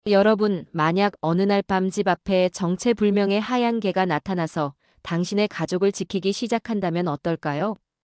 여러분, 만약 어느 날 밤 집 앞에 정체불명의 하얀 개가 나타나서 당신의 가족을 지키기 시작한다면 어떨까요?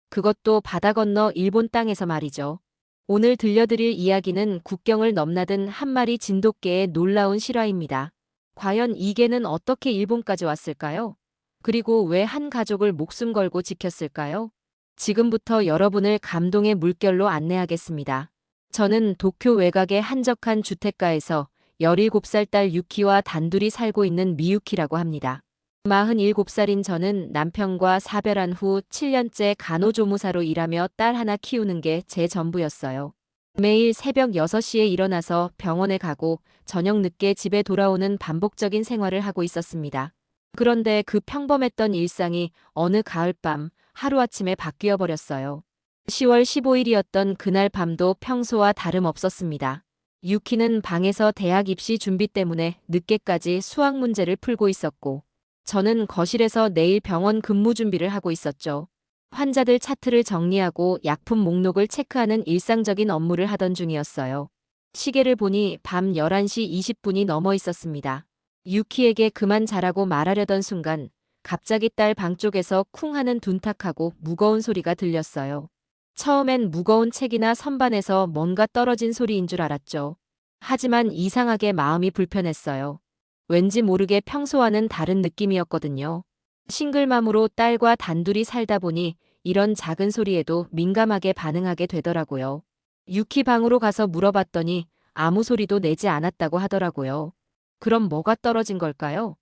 그것도 바다 건너 일본 땅에서 말이죠. 오늘 들려드릴 이야기는 국경을 넘나든 한 마리 진돗개의 놀라운 실화입니다. 과연 이 개는 어떻게 일본까지 왔을까요? 그리고 왜 한 가족을 목숨 걸고 지켰을까요? 지금부터 여러분을 감동의 물결로 안내하겠습니다. 저는 도쿄 외곽의 한적한 주택가에서 17살 딸 유키와 단둘이 살고 있는 미유키라고 합니다. 47살인 저는 남편과 사별한 후 7년째 간호조무사로 일하며 딸 하나 키우는 게 제 전부였어요. 매일 새벽 6시에 일어나서 병원에 가고 저녁 늦게 집에 돌아오는 반복적인 생활을 하고 있었습니다. 그런데 그 평범했던 일상이 어느 가을밤 하루아침에 바뀌어 버렸어요. 10월 15일이었던 그날 밤도 평소와 다름없었습니다. 유키는 방에서 대학 입시 준비 때문에 늦게까지 수학 문제를 풀고 있었고, 저는 거실에서 내일 병원 근무 준비를 하고 있었죠. 환자들 차트를 정리하고 약품 목록을 체크하는 일상적인 업무를 하던 중이었어요. 시계를 보니 밤 11시 20분이 넘어 있었습니다. 유키에게 그만 자라고 말하려던 순간 갑자기 딸 방 쪽에서 쿵 하는 둔탁하고 무거운 소리가 들렸어요. 처음엔 무거운 책이나 선반에서 뭔가 떨어진 소리인 줄 알았죠. 하지만 이상하게 마음이 불편했어요. 왠지 모르게 평소와는 다른 느낌이었거든요. 싱글맘으로 딸과 단둘이 살다 보니 이런 작은 소리에도 민감하게 반응하게 되더라고요. 유키 방으로 가서 물어봤더니 아무 소리도 내지 않았다고 하더라고요. 그럼 뭐가 떨어진 걸까요?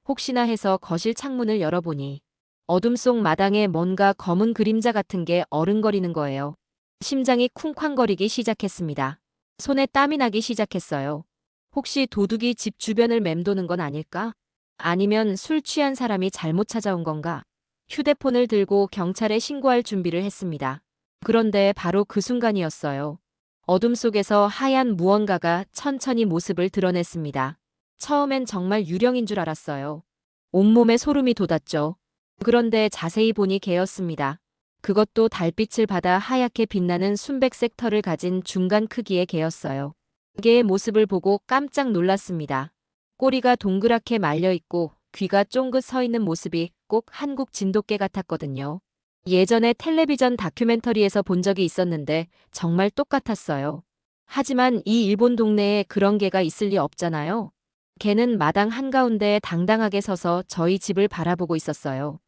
혹시나 해서 거실 창문을 열어보니 어둠 속 마당에 뭔가 검은 그림자 같은 게 어른거리는 거예요. 심장이 쿵쾅거리기 시작했습니다. 손에 땀이 나기 시작했어요. 혹시 도둑이 집 주변을 맴도는 건 아닐까? 아니면 술 취한 사람이 잘못 찾아온 건가? 휴대폰을 들고 경찰에 신고할 준비를 했습니다. 그런데 바로 그 순간이었어요. 어둠 속에서 하얀 무언가가 천천히 모습을 드러냈습니다. 처음엔 정말 유령인 줄 알았어요. 온몸에 소름이 돋았죠. 그런데 자세히 보니 개였습니다. 그것도 달빛을 받아 하얗게 빛나는 순백색 털을 가진 중간 크기의 개였어요. 개의 모습을 보고 깜짝 놀랐습니다. 꼬리가 동그랗게 말려있고 귀가 쫑긋 서 있는 모습이 꼭 한국 진돗개 같았거든요. 예전에 텔레비전 다큐멘터리에서 본 적이 있었는데 정말 똑같았어요. 하지만 이 일본 동네에 그런 개가 있을 리 없잖아요. 개는 마당 한가운데에 당당하게 서서 저희 집을 바라보고 있었어요.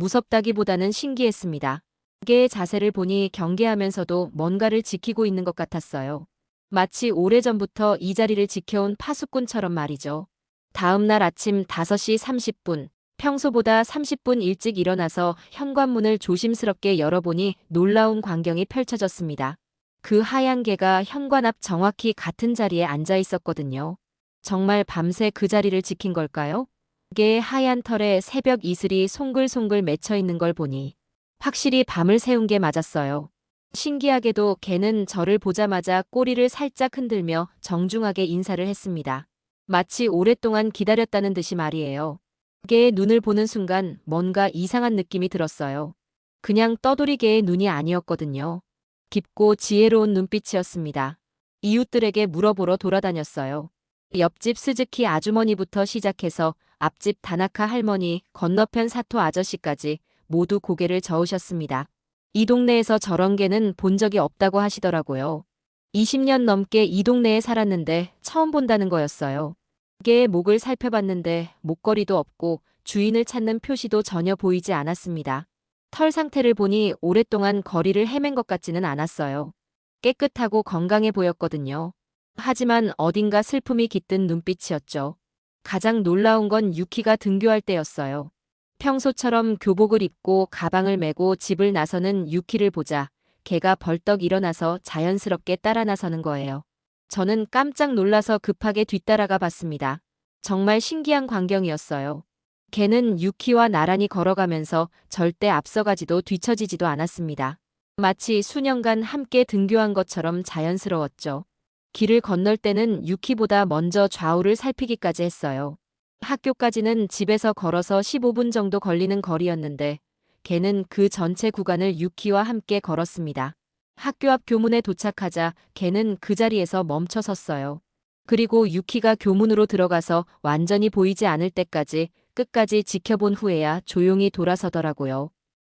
무섭다기보다는 신기했습니다. 개의 자세를 보니 경계하면서도 뭔가를 지키고 있는 것 같았어요. 마치 오래전부터 이 자리를 지켜온 파수꾼처럼 말이죠. 다음 날 아침 5시 30분, 평소보다 30분 일찍 일어나서 현관문을 조심스럽게 열어보니 놀라운 광경이 펼쳐졌습니다. 그 하얀 개가 현관 앞 정확히 같은 자리에 앉아 있었거든요. 정말 밤새 그 자리를 지킨 걸까요? 개의 하얀 털에 새벽 이슬이 송글송글 맺혀 있는 걸 보니 확실히 밤을 새운 게 맞았어요. 신기하게도 개는 저를 보자마자 꼬리를 살짝 흔들며 정중하게 인사를 했습니다. 마치 오랫동안 기다렸다는 듯이 말이에요. 개의 눈을 보는 순간 뭔가 이상한 느낌이 들었어요. 그냥 떠돌이 개의 눈이 아니었거든요. 깊고 지혜로운 눈빛이었습니다. 이웃들에게 물어보러 돌아다녔어요. 옆집 스즈키 아주머니부터 시작해서 앞집 다나카 할머니, 건너편 사토 아저씨까지 모두 고개를 저으셨습니다. 이 동네에서 저런 개는 본 적이 없다고 하시더라고요. 20년 넘게 이 동네에 살았는데 처음 본다는 거였어요. 개의 목을 살펴봤는데 목걸이도 없고 주인을 찾는 표시도 전혀 보이지 않았습니다. 털 상태를 보니 오랫동안 거리를 헤맨 것 같지는 않았어요. 깨끗하고 건강해 보였거든요. 하지만 어딘가 슬픔이 깃든 눈빛이었죠. 가장 놀라운 건 유키가 등교할 때였어요. 평소처럼 교복을 입고 가방을 메고 집을 나서는 유키를 보자 걔가 벌떡 일어나서 자연스럽게 따라 나서는 거예요. 저는 깜짝 놀라서 급하게 뒤따라가 봤습니다. 정말 신기한 광경이었어요. 걔는 유키와 나란히 걸어가면서 절대 앞서가지도 뒤처지지도 않았습니다. 마치 수년간 함께 등교한 것처럼 자연스러웠죠. 길을 건널 때는 유키보다 먼저 좌우를 살피기까지 했어요. 학교까지는 집에서 걸어서 15분 정도 걸리는 거리였는데 걔는 그 전체 구간을 유키와 함께 걸었습니다. 학교 앞 교문에 도착하자 걔는 그 자리에서 멈춰 섰어요. 그리고 유키가 교문으로 들어가서 완전히 보이지 않을 때까지 끝까지 지켜본 후에야 조용히 돌아서더라고요.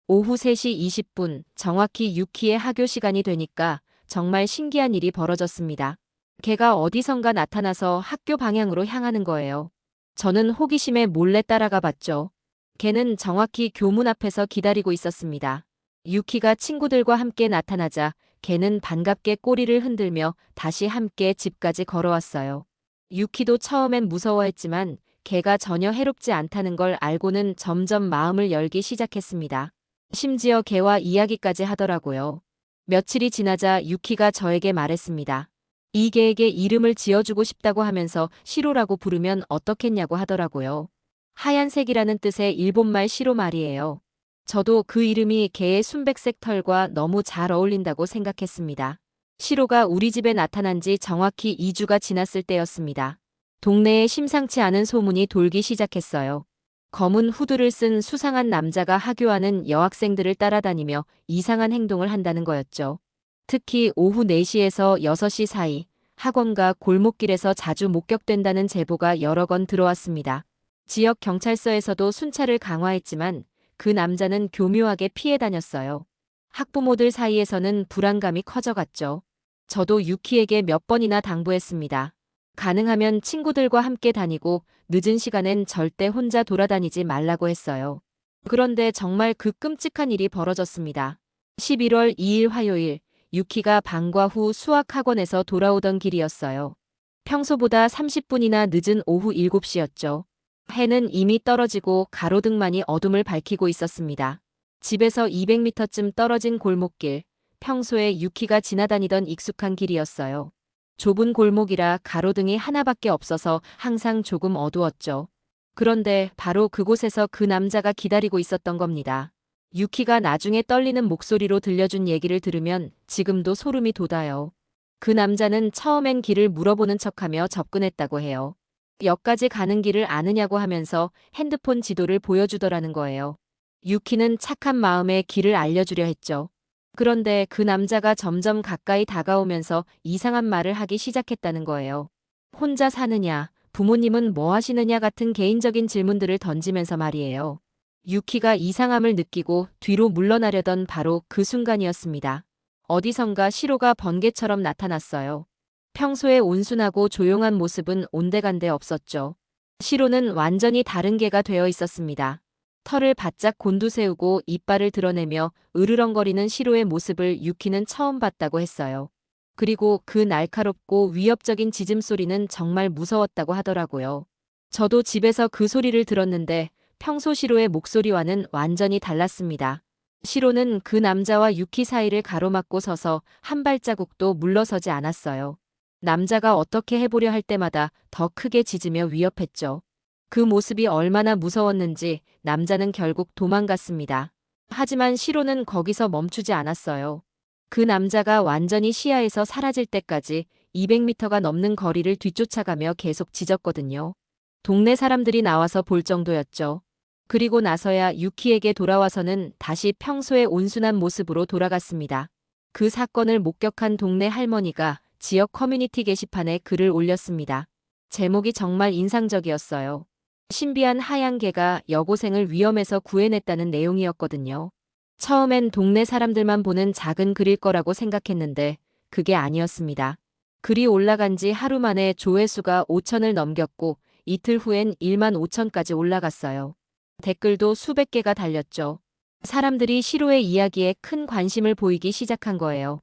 오후 3시 20분, 정확히 유키의 하교 시간이 되니까 정말 신기한 일이 벌어졌습니다. 걔가 어디선가 나타나서 학교 방향으로 향하는 거예요. 저는 호기심에 몰래 따라가 봤죠. 걔는 정확히 교문 앞에서 기다리고 있었습니다. 유키가 친구들과 함께 나타나자 걔는 반갑게 꼬리를 흔들며 다시 함께 집까지 걸어왔어요. 유키도 처음엔 무서워했지만 걔가 전혀 해롭지 않다는 걸 알고는 점점 마음을 열기 시작했습니다. 심지어 걔와 이야기까지 하더라고요. 며칠이 지나자 유키가 저에게 말했습니다. 이 개에게 이름을 지어주고 싶다고 하면서 시로라고 부르면 어떻겠냐고 하더라고요. 하얀색이라는 뜻의 일본말 시로 말이에요. 저도 그 이름이 개의 순백색 털과 너무 잘 어울린다고 생각했습니다. 시로가 우리 집에 나타난 지 정확히 2주가 지났을 때였습니다. 동네에 심상치 않은 소문이 돌기 시작했어요. 검은 후드를 쓴 수상한 남자가 하교하는 여학생들을 따라다니며 이상한 행동을 한다는 거였죠. 특히 오후 4시에서 6시 사이 학원과 골목길에서 자주 목격된다는 제보가 여러 건 들어왔습니다. 지역 경찰서에서도 순찰을 강화했지만 그 남자는 교묘하게 피해 다녔어요. 학부모들 사이에서는 불안감이 커져갔죠. 저도 유키에게 몇 번이나 당부했습니다. 가능하면 친구들과 함께 다니고 늦은 시간엔 절대 혼자 돌아다니지 말라고 했어요. 그런데 정말 그 끔찍한 일이 벌어졌습니다. 11월 2일 화요일, 유키가 방과 후 수학학원에서 돌아오던 길이었어요. 평소보다 30분이나 늦은 오후 7시였죠. 해는 이미 떨어지고 가로등만이 어둠을 밝히고 있었습니다. 집에서 200m쯤 떨어진 골목길, 평소에 유키가 지나다니던 익숙한 길이었어요. 좁은 골목이라 가로등이 하나밖에 없어서 항상 조금 어두웠죠. 그런데 바로 그곳에서 그 남자가 기다리고 있었던 겁니다. 유키가 나중에 떨리는 목소리로 들려준 얘기를 들으면 지금도 소름이 돋아요. 그 남자는 처음엔 길을 물어보는 척하며 접근했다고 해요. 역까지 가는 길을 아느냐고 하면서 핸드폰 지도를 보여주더라는 거예요. 유키는 착한 마음에 길을 알려주려 했죠. 그런데 그 남자가 점점 가까이 다가오면서 이상한 말을 하기 시작했다는 거예요. 혼자 사느냐, 부모님은 뭐 하시느냐 같은 개인적인 질문들을 던지면서 말이에요. 유키가 이상함을 느끼고 뒤로 물러나려던 바로 그 순간이었습니다. 어디선가 시로가 번개처럼 나타났어요. 평소에 온순하고 조용한 모습은 온데간데 없었죠. 시로는 완전히 다른 개가 되어 있었습니다. 털을 바짝 곤두세우고 이빨을 드러내며 으르렁거리는 시로의 모습을 유키는 처음 봤다고 했어요. 그리고 그 날카롭고 위협적인 짖음소리는 정말 무서웠다고 하더라고요. 저도 집에서 그 소리를 들었는데 평소 시로의 목소리와는 완전히 달랐습니다. 시로는 그 남자와 유키 사이를 가로막고 서서 한 발자국도 물러서지 않았어요. 남자가 어떻게 해보려 할 때마다 더 크게 짖으며 위협했죠. 그 모습이 얼마나 무서웠는지 남자는 결국 도망갔습니다. 하지만 시로는 거기서 멈추지 않았어요. 그 남자가 완전히 시야에서 사라질 때까지 200m가 넘는 거리를 뒤쫓아가며 계속 짖었거든요. 동네 사람들이 나와서 볼 정도였죠. 그리고 나서야 유키에게 돌아와서는 다시 평소의 온순한 모습으로 돌아갔습니다. 그 사건을 목격한 동네 할머니가 지역 커뮤니티 게시판에 글을 올렸습니다. 제목이 정말 인상적이었어요. 신비한 하얀 개가 여고생을 위험에서 구해냈다는 내용이었거든요. 처음엔 동네 사람들만 보는 작은 글일 거라고 생각했는데 그게 아니었습니다. 글이 올라간 지 하루 만에 조회수가 5천을 넘겼고 이틀 후엔 1만 5천까지 올라갔어요. 댓글도 수백 개가 달렸죠. 사람들이 시로의 이야기에 큰 관심을 보이기 시작한 거예요.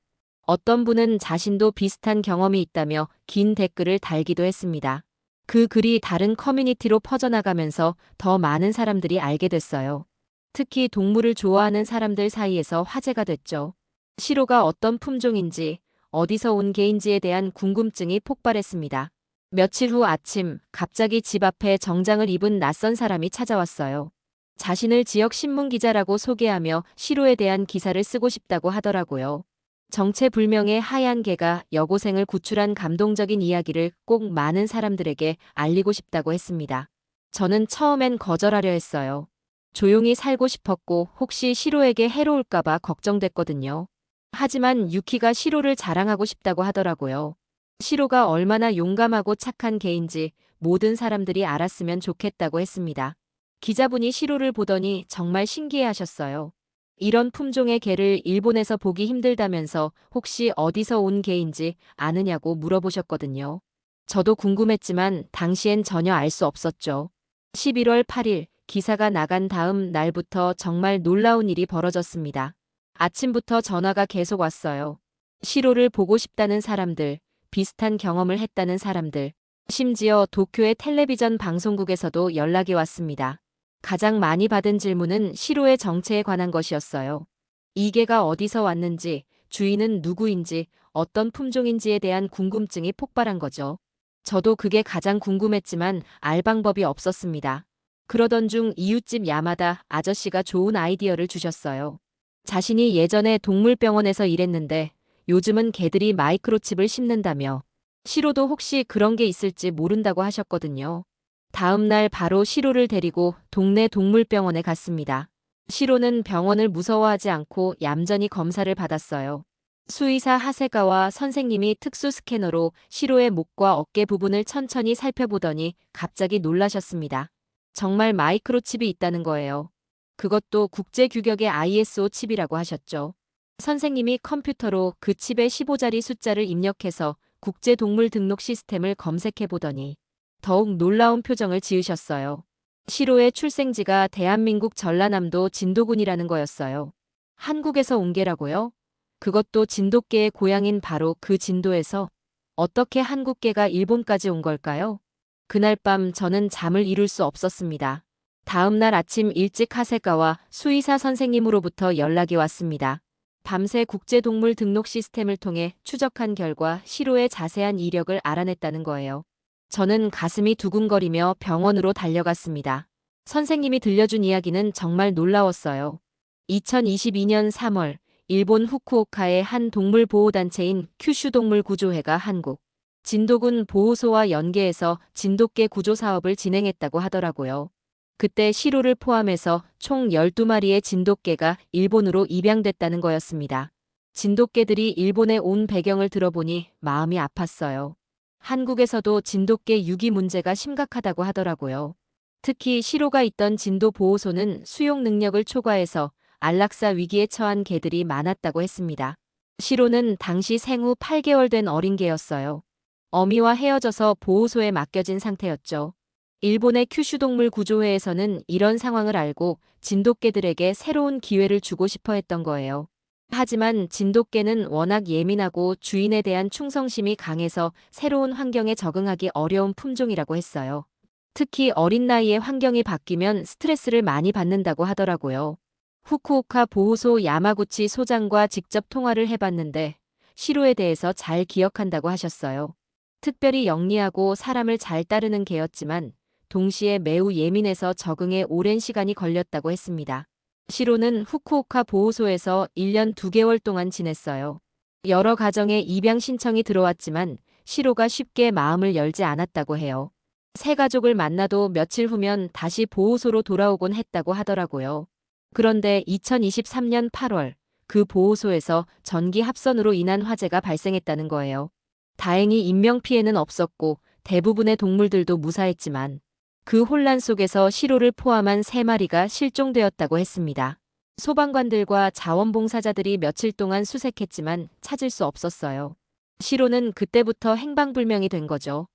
어떤 분은 자신도 비슷한 경험이 있다며 긴 댓글을 달기도 했습니다. 그 글이 다른 커뮤니티로 퍼져나가면서 더 많은 사람들이 알게 됐어요. 특히 동물을 좋아하는 사람들 사이에서 화제가 됐죠. 시로가 어떤 품종인지, 어디서 온 개인지에 대한 궁금증이 폭발했습니다. 며칠 후 아침, 갑자기 집 앞에 정장을 입은 낯선 사람이 찾아왔어요. 자신을 지역 신문 기자라고 소개하며 시로에 대한 기사를 쓰고 싶다고 하더라고요. 정체불명의 하얀 개가 여고생을 구출한 감동적인 이야기를 꼭 많은 사람들에게 알리고 싶다고 했습니다. 저는 처음엔 거절하려 했어요. 조용히 살고 싶었고 혹시 시로에게 해로울까봐 걱정됐거든요. 하지만 유키가 시로를 자랑하고 싶다고 하더라고요. 시로가 얼마나 용감하고 착한 개인지 모든 사람들이 알았으면 좋겠다고 했습니다. 기자분이 시로를 보더니 정말 신기해하셨어요. 이런 품종의 개를 일본에서 보기 힘들다면서 혹시 어디서 온 개인지 아느냐고 물어보셨거든요. 저도 궁금했지만 당시엔 전혀 알 수 없었죠. 11월 8일 기사가 나간 다음 날부터 정말 놀라운 일이 벌어졌습니다. 아침부터 전화가 계속 왔어요. 시로를 보고 싶다는 사람들, 비슷한 경험을 했다는 사람들, 심지어 도쿄의 텔레비전 방송국에서도 연락이 왔습니다. 가장 많이 받은 질문은 시로의 정체에 관한 것이었어요. 이 개가 어디서 왔는지, 주인은 누구인지, 어떤 품종인지에 대한 궁금증이 폭발한 거죠. 저도 그게 가장 궁금했지만 알 방법이 없었습니다. 그러던 중 이웃집 야마다 아저씨가 좋은 아이디어를 주셨어요. 자신이 예전에 동물병원에서 일했는데 요즘은 개들이 마이크로칩을 심는다며 시로도 혹시 그런 게 있을지 모른다고 하셨거든요. 다음 날 바로 시로를 데리고 동네 동물병원에 갔습니다. 시로는 병원을 무서워하지 않고 얌전히 검사를 받았어요. 수의사 하세가와 선생님이 특수 스캐너로 시로의 목과 어깨 부분을 천천히 살펴보더니 갑자기 놀라셨습니다. 정말 마이크로칩이 있다는 거예요. 그것도 국제 규격의 ISO 칩이라고 하셨죠. 선생님이 컴퓨터로 그 칩의 15자리 숫자를 입력해서 국제 동물 등록 시스템을 검색해 보더니 더욱 놀라운 표정을 지으셨어요. 시로의 출생지가 대한민국 전라남도 진도군이라는 거였어요. 한국에서 온 개라고요? 그것도 진돗개의 고향인 바로 그 진도에서 어떻게 한국개가 일본까지 온 걸까요? 그날 밤 저는 잠을 이룰 수 없었습니다. 다음 날 아침 일찍 하세가와 수의사 선생님으로부터 연락이 왔습니다. 밤새 국제동물 등록 시스템을 통해 추적한 결과 시로의 자세한 이력을 알아냈다는 거예요. 저는 가슴이 두근거리며 병원으로 달려갔습니다. 선생님이 들려준 이야기는 정말 놀라웠어요. 2022년 3월 일본 후쿠오카의 한 동물보호단체인 큐슈동물구조회가 한국 진도군 보호소와 연계해서 진돗개 구조 사업을 진행했다고 하더라고요. 그때 시로를 포함해서 총 12마리의 진돗개가 일본으로 입양됐다는 거였습니다. 진돗개들이 일본에 온 배경을 들어보니 마음이 아팠어요. 한국에서도 진돗개 유기 문제가 심각하다고 하더라고요. 특히 시로가 있던 진도 보호소는 수용 능력을 초과해서 안락사 위기에 처한 개들이 많았다고 했습니다. 시로는 당시 생후 8개월 된 어린 개였어요. 어미와 헤어져서 보호소에 맡겨진 상태였죠. 일본의 큐슈동물 구조회에서는 이런 상황을 알고 진돗개들에게 새로운 기회를 주고 싶어 했던 거예요. 하지만 진돗개는 워낙 예민하고 주인에 대한 충성심이 강해서 새로운 환경에 적응하기 어려운 품종이라고 했어요. 특히 어린 나이에 환경이 바뀌면 스트레스를 많이 받는다고 하더라고요. 후쿠오카 보호소 야마구치 소장과 직접 통화를 해봤는데 시로에 대해서 잘 기억한다고 하셨어요. 특별히 영리하고 사람을 잘 따르는 개였지만 동시에 매우 예민해서 적응에 오랜 시간이 걸렸다고 했습니다. 시로는 후쿠오카 보호소에서 1년 2개월 동안 지냈어요. 여러 가정의 입양 신청이 들어왔지만 시로가 쉽게 마음을 열지 않았다고 해요. 새 가족을 만나도 며칠 후면 다시 보호소로 돌아오곤 했다고 하더라고요. 그런데 2023년 8월 그 보호소에서 전기 합선으로 인한 화재가 발생했다는 거예요. 다행히 인명피해는 없었고 대부분의 동물들도 무사했지만 그 혼란 속에서 시로를 포함한 3마리가 실종되었다고 했습니다. 소방관들과 자원봉사자들이 며칠 동안 수색했지만 찾을 수 없었어요. 시로는 그때부터 행방불명이 된 거죠.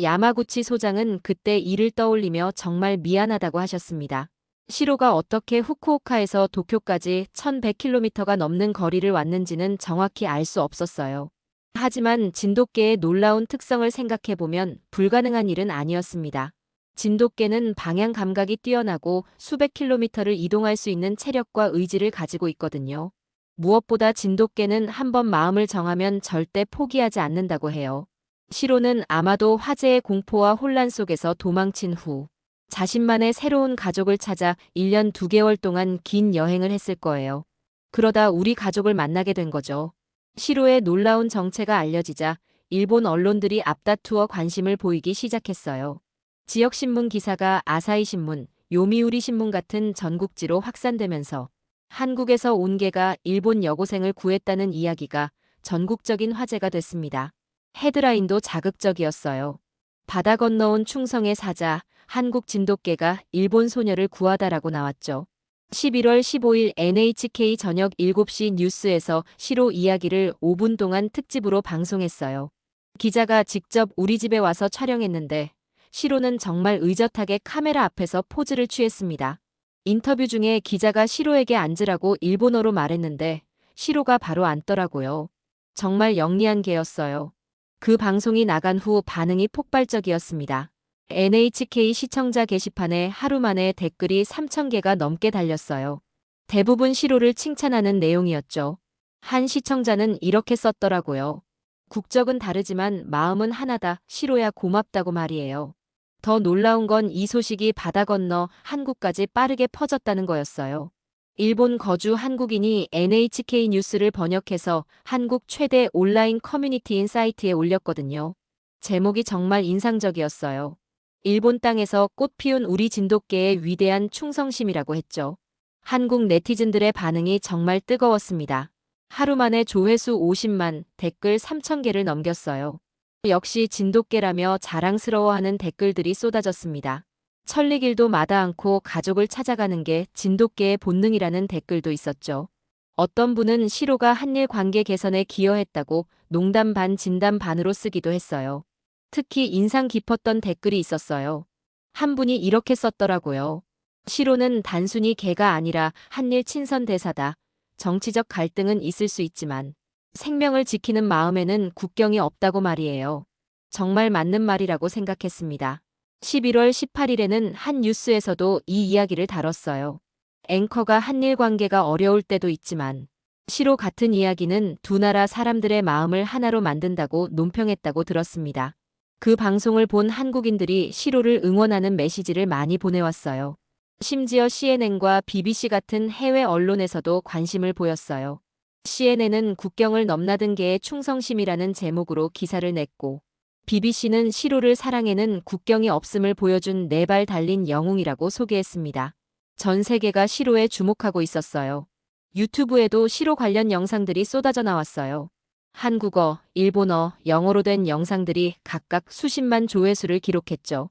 야마구치 소장은 그때 일을 떠올리며 정말 미안하다고 하셨습니다. 시로가 어떻게 후쿠오카에서 도쿄까지 1100km가 넘는 거리를 왔는지는 정확히 알 수 없었어요. 하지만 진돗개의 놀라운 특성을 생각해보면 불가능한 일은 아니었습니다. 진돗개는 방향 감각이 뛰어나고 수백 킬로미터를 이동할 수 있는 체력과 의지를 가지고 있거든요. 무엇보다 진돗개는 한번 마음을 정하면 절대 포기하지 않는다고 해요. 시로는 아마도 화재의 공포와 혼란 속에서 도망친 후 자신만의 새로운 가족을 찾아 1년 2개월 동안 긴 여행을 했을 거예요. 그러다 우리 가족을 만나게 된 거죠. 시로의 놀라운 정체가 알려지자 일본 언론들이 앞다투어 관심을 보이기 시작했어요. 지역신문 기사가 아사히신문, 요미우리신문 같은 전국지로 확산되면서 한국에서 온 개가 일본 여고생을 구했다는 이야기가 전국적인 화제가 됐습니다. 헤드라인도 자극적이었어요. 바다 건너온 충성의 사자, 한국 진돗개가 일본 소녀를 구하다라고 나왔죠. 11월 15일 NHK 저녁 7시 뉴스에서 시로 이야기를 5분 동안 특집으로 방송했어요. 기자가 직접 우리 집에 와서 촬영했는데 시로는 정말 의젓하게 카메라 앞에서 포즈를 취했습니다. 인터뷰 중에 기자가 시로에게 앉으라고 일본어로 말했는데 시로가 바로 앉더라고요. 정말 영리한 개였어요. 그 방송이 나간 후 반응이 폭발적이었습니다. NHK 시청자 게시판에 하루 만에 댓글이 3,000개가 넘게 달렸어요. 대부분 시로를 칭찬하는 내용이었죠. 한 시청자는 이렇게 썼더라고요. 국적은 다르지만 마음은 하나다. 시로야 고맙다고 말이에요. 더 놀라운 건 이 소식이 바다 건너 한국까지 빠르게 퍼졌다는 거였어요. 일본 거주 한국인이 NHK 뉴스를 번역해서 한국 최대 온라인 커뮤니티인 사이트에 올렸거든요. 제목이 정말 인상적이었어요. 일본 땅에서 꽃 피운 우리 진돗개의 위대한 충성심이라고 했죠. 한국 네티즌들의 반응이 정말 뜨거웠습니다. 하루 만에 조회수 50만, 댓글 3,000개를 넘겼어요. 역시 진돗개라며 자랑스러워하는 댓글들이 쏟아졌습니다. 천리길도 마다 않고 가족을 찾아가는 게 진돗개의 본능이라는 댓글도 있었죠. 어떤 분은 시로가 한일 관계 개선에 기여했다고 농담 반 진담 반으로 쓰기도 했어요. 특히 인상 깊었던 댓글이 있었어요. 한 분이 이렇게 썼더라고요. 시로는 단순히 개가 아니라 한일 친선 대사다. 정치적 갈등은 있을 수 있지만 생명을 지키는 마음에는 국경이 없다고 말이에요. 정말 맞는 말이라고 생각했습니다. 11월 18일에는 한 뉴스에서도 이 이야기를 다뤘어요. 앵커가 한일 관계가 어려울 때도 있지만 시로 같은 이야기는 두 나라 사람들의 마음을 하나로 만든다고 논평했다고 들었습니다. 그 방송을 본 한국인들이 시로를 응원하는 메시지를 많이 보내왔어요. 심지어 CNN과 BBC 같은 해외 언론에서도 관심을 보였어요. CNN은 국경을 넘나든 개의 충성심이라는 제목으로 기사를 냈고 BBC는 시로를 사랑해는 국경이 없음을 보여준 4발 달린 영웅이라고 소개했습니다. 전 세계가 시로에 주목하고 있었어요. 유튜브에도 시로 관련 영상들이 쏟아져 나왔어요. 한국어, 일본어, 영어로 된 영상들이 각각 수십만 조회수를 기록했죠.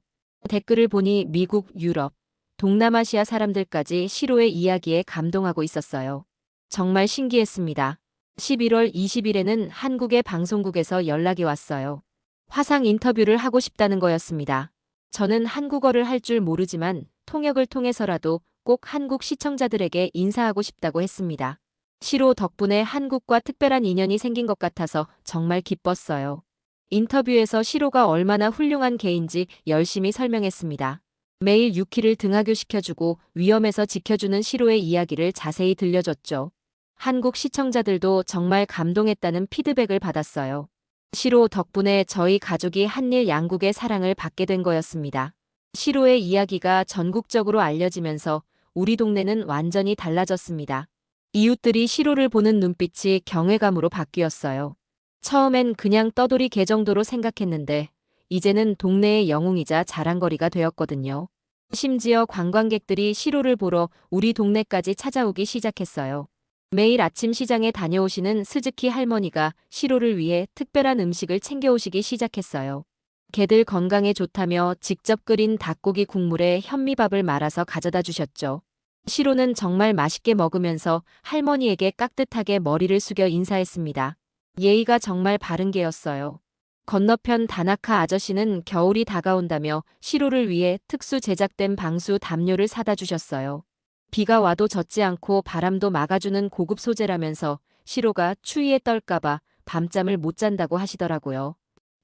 댓글을 보니 미국, 유럽, 동남아시아 사람들까지 시로의 이야기에 감동하고 있었어요. 정말 신기했습니다. 11월 20일에는 한국의 방송국에서 연락이 왔어요. 화상 인터뷰를 하고 싶다는 거였습니다. 저는 한국어를 할 줄 모르지만 통역을 통해서라도 꼭 한국 시청자들에게 인사하고 싶다고 했습니다. 시로 덕분에 한국과 특별한 인연이 생긴 것 같아서 정말 기뻤어요. 인터뷰에서 시로가 얼마나 훌륭한 개인지 열심히 설명했습니다. 매일 유키를 등하교시켜주고 위험에서 지켜주는 시로의 이야기를 자세히 들려줬죠. 한국 시청자들도 정말 감동했다는 피드백을 받았어요. 시로 덕분에 저희 가족이 한일 양국의 사랑을 받게 된 거였습니다. 시로의 이야기가 전국적으로 알려지면서 우리 동네는 완전히 달라졌습니다. 이웃들이 시로를 보는 눈빛이 경외감으로 바뀌었어요. 처음엔 그냥 떠돌이 개 정도로 생각했는데 이제는 동네의 영웅이자 자랑거리가 되었거든요. 심지어 관광객들이 시로를 보러 우리 동네까지 찾아오기 시작했어요. 매일 아침 시장에 다녀오시는 스즈키 할머니가 시로를 위해 특별한 음식을 챙겨오시기 시작했어요. 개들 건강에 좋다며 직접 끓인 닭고기 국물에 현미밥을 말아서 가져다 주셨죠. 시로는 정말 맛있게 먹으면서 할머니에게 깍듯하게 머리를 숙여 인사했습니다. 예의가 정말 바른 개였어요. 건너편 다나카 아저씨는 겨울이 다가온다며 시로를 위해 특수 제작된 방수 담요를 사다 주셨어요. 비가 와도 젖지 않고 바람도 막아주는 고급 소재라면서 시로가 추위에 떨까봐 밤잠을 못 잔다고 하시더라고요.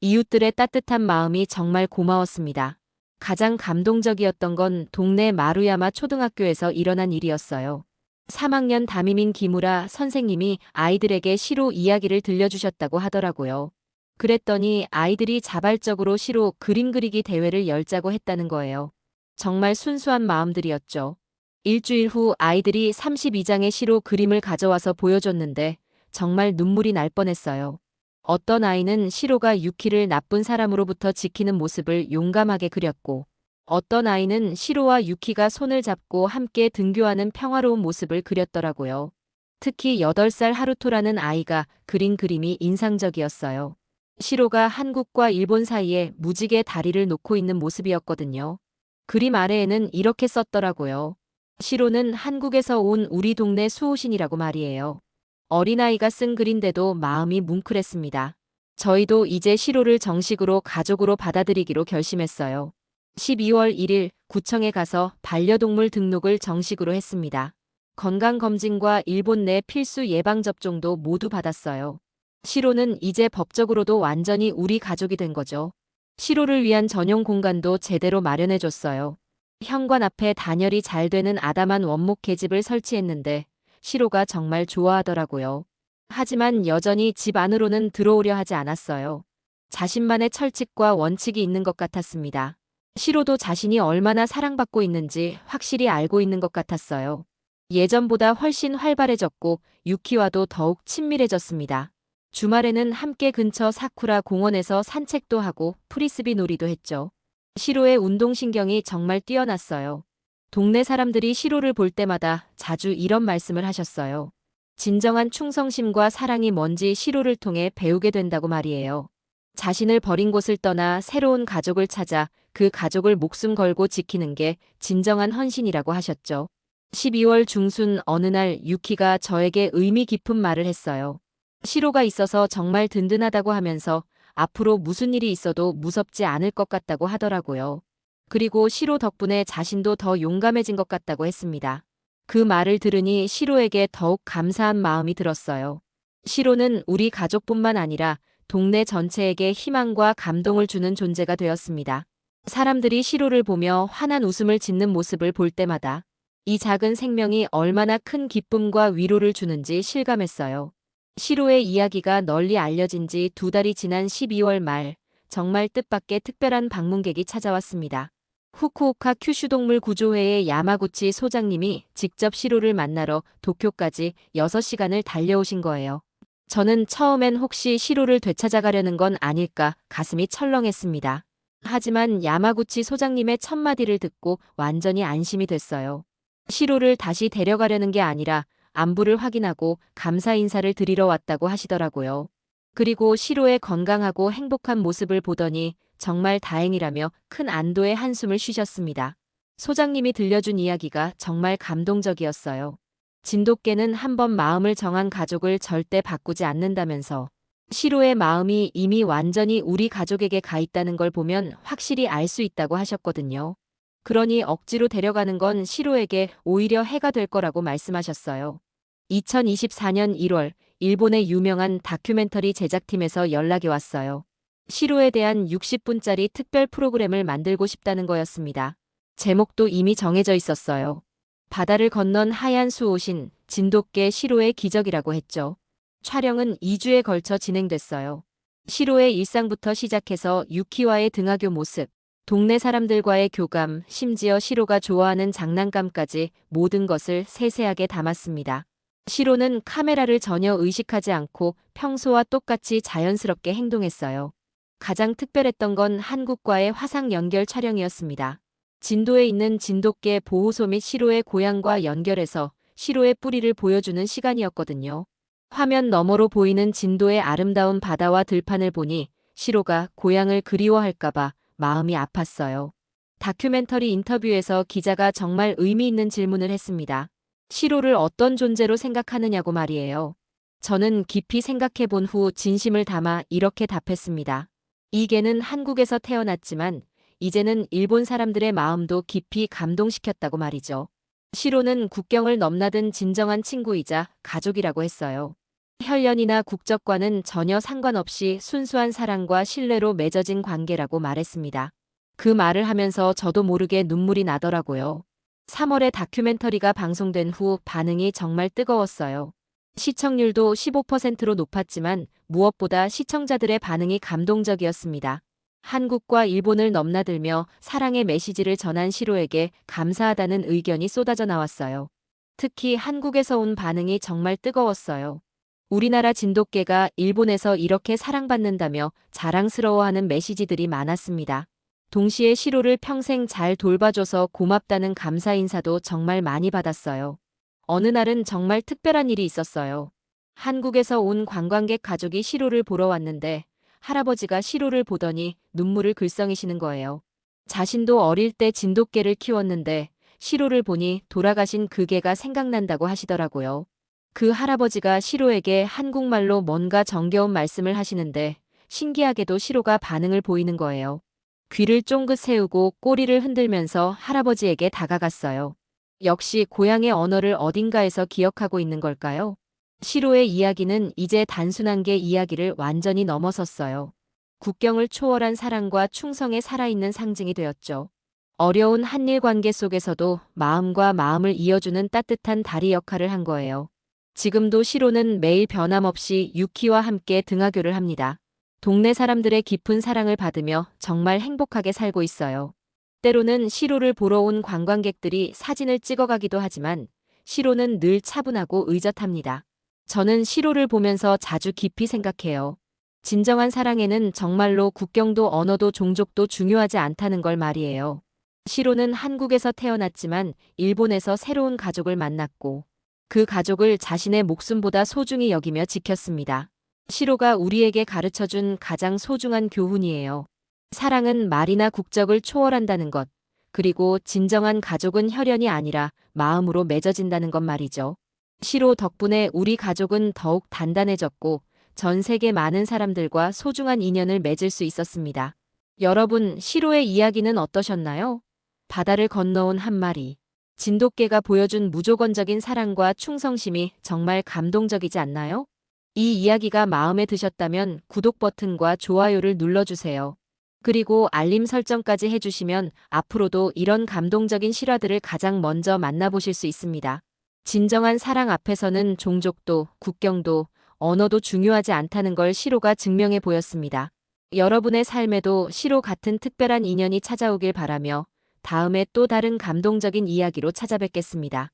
이웃들의 따뜻한 마음이 정말 고마웠습니다. 가장 감동적이었던 건 동네 마루야마 초등학교에서 일어난 일이었어요. 3학년 담임인 기무라 선생님이 아이들에게 시로 이야기를 들려주셨다고 하더라고요. 그랬더니 아이들이 자발적으로 시로 그림 그리기 대회를 열자고 했다는 거예요. 정말 순수한 마음들이었죠. 일주일 후 아이들이 32장의 시로 그림을 가져와서 보여줬는데 정말 눈물이 날 뻔했어요. 어떤 아이는 시로가 유키를 나쁜 사람으로부터 지키는 모습을 용감하게 그렸고 어떤 아이는 시로와 유키가 손을 잡고 함께 등교하는 평화로운 모습을 그렸더라고요. 특히 8살 하루토라는 아이가 그린 그림이 인상적이었어요. 시로가 한국과 일본 사이에 무지개 다리를 놓고 있는 모습이었거든요. 그림 아래에는 이렇게 썼더라고요. 시로는 한국에서 온 우리 동네 수호신이라고 말이에요. 어린아이가 쓴 글인데도 마음이 뭉클했습니다. 저희도 이제 시로를 정식으로 가족으로 받아들이기로 결심했어요. 12월 1일 구청에 가서 반려동물 등록을 정식으로 했습니다. 건강검진과 일본 내 필수 예방접종도 모두 받았어요. 시로는 이제 법적으로도 완전히 우리 가족이 된 거죠. 시로를 위한 전용 공간도 제대로 마련해줬어요. 현관 앞에 단열이 잘 되는 아담한 원목 계집을 설치했는데 시로가 정말 좋아하더라고요. 하지만 여전히 집 안으로는 들어오려 하지 않았어요. 자신만의 철칙과 원칙이 있는 것 같았습니다. 시로도 자신이 얼마나 사랑받고 있는지 확실히 알고 있는 것 같았어요. 예전보다 훨씬 활발해졌고 유키와도 더욱 친밀해졌습니다. 주말에는 함께 근처 사쿠라 공원에서 산책도 하고 프리스비 놀이도 했죠. 시로의 운동신경이 정말 뛰어났어요. 동네 사람들이 시로를 볼 때마다 자주 이런 말씀을 하셨어요. 진정한 충성심과 사랑이 뭔지 시로를 통해 배우게 된다고 말이에요. 자신을 버린 곳을 떠나 새로운 가족을 찾아 그 가족을 목숨 걸고 지키는 게 진정한 헌신이라고 하셨죠. 12월 중순 어느 날 유키가 저에게 의미 깊은 말을 했어요. 시로가 있어서 정말 든든하다고 하면서 앞으로 무슨 일이 있어도 무섭지 않을 것 같다고 하더라고요. 그리고 시로 덕분에 자신도 더 용감해진 것 같다고 했습니다. 그 말을 들으니 시로에게 더욱 감사한 마음이 들었어요. 시로는 우리 가족뿐만 아니라 동네 전체에게 희망과 감동을 주는 존재가 되었습니다. 사람들이 시로를 보며 환한 웃음을 짓는 모습을 볼 때마다 이 작은 생명이 얼마나 큰 기쁨과 위로를 주는지 실감했어요. 시로의 이야기가 널리 알려진 지 2달이 지난 12월 말, 정말 뜻밖의 특별한 방문객이 찾아왔습니다. 후쿠오카 큐슈동물 구조회의 야마구치 소장님이 직접 시로를 만나러 도쿄까지 6시간을 달려오신 거예요. 저는 처음엔 혹시 시로를 되찾아가려는 건 아닐까 가슴이 철렁했습니다. 하지만 야마구치 소장님의 첫마디를 듣고 완전히 안심이 됐어요. 시로를 다시 데려가려는 게 아니라 안부를 확인하고 감사 인사를 드리러 왔다고 하시더라고요. 그리고 시로의 건강하고 행복한 모습을 보더니 정말 다행이라며 큰 안도의 한숨을 쉬셨습니다. 소장님이 들려준 이야기가 정말 감동적이었어요. 진돗개는 한번 마음을 정한 가족을 절대 바꾸지 않는다면서 시로의 마음이 이미 완전히 우리 가족에게 가 있다는 걸 보면 확실히 알 수 있다고 하셨거든요. 그러니 억지로 데려가는 건 시로에게 오히려 해가 될 거라고 말씀하셨어요. 2024년 1월 일본의 유명한 다큐멘터리 제작팀에서 연락이 왔어요. 시로에 대한 60분짜리 특별 프로그램을 만들고 싶다는 거였습니다. 제목도 이미 정해져 있었어요. 바다를 건넌 하얀 수호신, 진돗개 시로의 기적이라고 했죠. 촬영은 2주에 걸쳐 진행됐어요. 시로의 일상부터 시작해서 유키와의 등하교 모습, 동네 사람들과의 교감, 심지어 시로가 좋아하는 장난감까지 모든 것을 세세하게 담았습니다. 시로는 카메라를 전혀 의식하지 않고 평소와 똑같이 자연스럽게 행동했어요. 가장 특별했던 건 한국과의 화상 연결 촬영이었습니다. 진도에 있는 진돗개 보호소 및 시로의 고향과 연결해서 시로의 뿌리를 보여주는 시간이었거든요. 화면 너머로 보이는 진도의 아름다운 바다와 들판을 보니 시로가 고향을 그리워할까봐 마음이 아팠어요. 다큐멘터리 인터뷰에서 기자가 정말 의미 있는 질문을 했습니다. 시로를 어떤 존재로 생각하느냐고 말이에요. 저는 깊이 생각해 본 후 진심을 담아 이렇게 답했습니다. 이 개는 한국에서 태어났지만 이제는 일본 사람들의 마음도 깊이 감동시켰다고 말이죠. 시로는 국경을 넘나든 진정한 친구이자 가족이라고 했어요. 혈연이나 국적과는 전혀 상관없이 순수한 사랑과 신뢰로 맺어진 관계라고 말했습니다. 그 말을 하면서 저도 모르게 눈물이 나더라고요. 3월에 다큐멘터리가 방송된 후 반응이 정말 뜨거웠어요. 시청률도 15%로 높았지만 무엇보다 시청자들의 반응이 감동적이었습니다. 한국과 일본을 넘나들며 사랑의 메시지를 전한 시로에게 감사하다는 의견이 쏟아져 나왔어요. 특히 한국에서 온 반응이 정말 뜨거웠어요. 우리나라 진돗개가 일본에서 이렇게 사랑받는다며 자랑스러워하는 메시지들이 많았습니다. 동시에 시로를 평생 잘 돌봐줘서 고맙다는 감사 인사도 정말 많이 받았어요. 어느 날은 정말 특별한 일이 있었어요. 한국에서 온 관광객 가족이 시로를 보러 왔는데 할아버지가 시로를 보더니 눈물을 글썽이시는 거예요. 자신도 어릴 때 진돗개를 키웠는데 시로를 보니 돌아가신 그 개가 생각난다고 하시더라고요. 그 할아버지가 시로에게 한국말로 뭔가 정겨운 말씀을 하시는데 신기하게도 시로가 반응을 보이는 거예요. 귀를 쫑긋 세우고 꼬리를 흔들면서 할아버지에게 다가갔어요. 역시 고향의 언어를 어딘가에서 기억하고 있는 걸까요? 시로의 이야기는 이제 단순한 개 이야기를 완전히 넘어섰어요. 국경을 초월한 사랑과 충성에 살아있는 상징이 되었죠. 어려운 한일 관계 속에서도 마음과 마음을 이어주는 따뜻한 다리 역할을 한 거예요. 지금도 시로는 매일 변함없이 유키와 함께 등하교를 합니다. 동네 사람들의 깊은 사랑을 받으며 정말 행복하게 살고 있어요. 때로는 시로를 보러 온 관광객들이 사진을 찍어가기도 하지만 시로는 늘 차분하고 의젓합니다. 저는 시로를 보면서 자주 깊이 생각해요. 진정한 사랑에는 정말로 국경도 언어도 종족도 중요하지 않다는 걸 말이에요. 시로는 한국에서 태어났지만 일본에서 새로운 가족을 만났고 그 가족을 자신의 목숨보다 소중히 여기며 지켰습니다. 시로가 우리에게 가르쳐준 가장 소중한 교훈이에요. 사랑은 말이나 국적을 초월한다는 것, 그리고 진정한 가족은 혈연이 아니라 마음으로 맺어진다는 것 말이죠. 시로 덕분에 우리 가족은 더욱 단단해졌고 전 세계 많은 사람들과 소중한 인연을 맺을 수 있었습니다. 여러분, 시로의 이야기는 어떠셨나요? 바다를 건너온 한 마리. 진돗개가 보여준 무조건적인 사랑과 충성심이 정말 감동적이지 않나요? 이 이야기가 마음에 드셨다면 구독 버튼과 좋아요를 눌러주세요. 그리고 알림 설정까지 해주시면 앞으로도 이런 감동적인 실화들을 가장 먼저 만나보실 수 있습니다. 진정한 사랑 앞에서는 종족도, 국경도, 언어도 중요하지 않다는 걸 시로가 증명해 보였습니다. 여러분의 삶에도 시로 같은 특별한 인연이 찾아오길 바라며 다음에 또 다른 감동적인 이야기로 찾아뵙겠습니다.